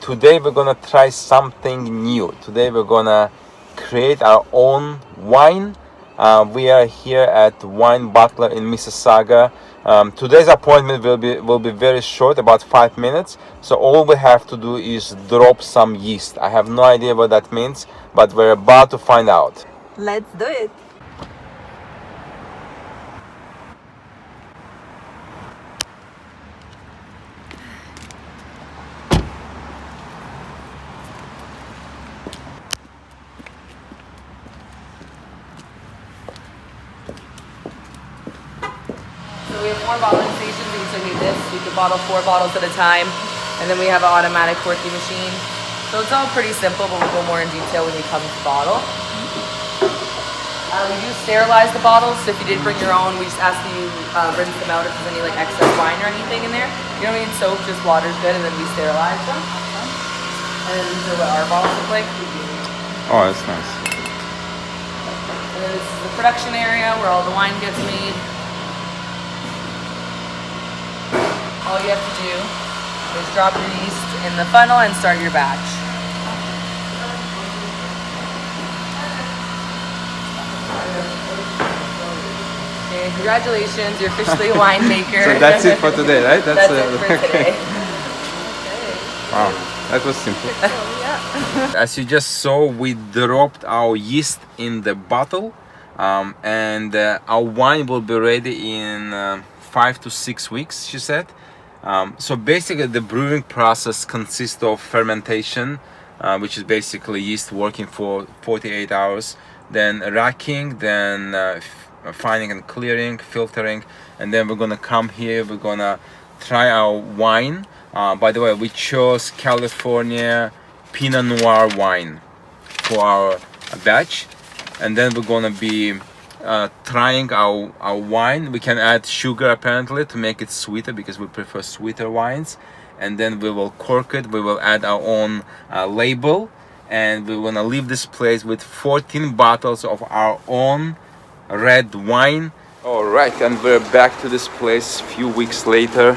today we're gonna try something new. Today we're gonna create our own wine. We are here at Wine Butler in Mississauga. Today's appointment will be very short, about 5 minutes. So all we have to do is drop some yeast. I have no idea what that means, but we're about to find out. Let's do it. So we have 4 bottling stations. We can do this. We can bottle 4 bottles at a time. And then we have an automatic corking machine. So it's all pretty simple, but we'll go more in detail when we come to bottle. We do sterilize the bottles, so if you did bring your own, we just ask that you rinse them out if there's any like excess wine or anything in there. You don't need soap, just water's good, and then we sterilize them. And then these are what our bottles look like. Oh, that's nice. And then this is the production area where all the wine gets made. All you have to do is drop your yeast in the funnel and start your batch. Okay, congratulations, you're officially a winemaker. So that's it for today, right? That's it for today. Wow, that was simple. As you just saw, we dropped our yeast in the bottle, and our wine will be ready in 5 to 6 weeks, she said. So basically the brewing process consists of fermentation, which is basically yeast working for 48 hours, then racking, then finding and clearing, filtering, and then we're gonna come here, we're gonna try our wine. By the way, we chose California Pinot Noir wine for our batch, and then we're gonna be trying our wine. We can add sugar apparently to make it sweeter because we prefer sweeter wines, and then we will cork it. We will add our own label, and we want to leave this place with 14 bottles of our own red wine. All right, and we're back to this place a few weeks later.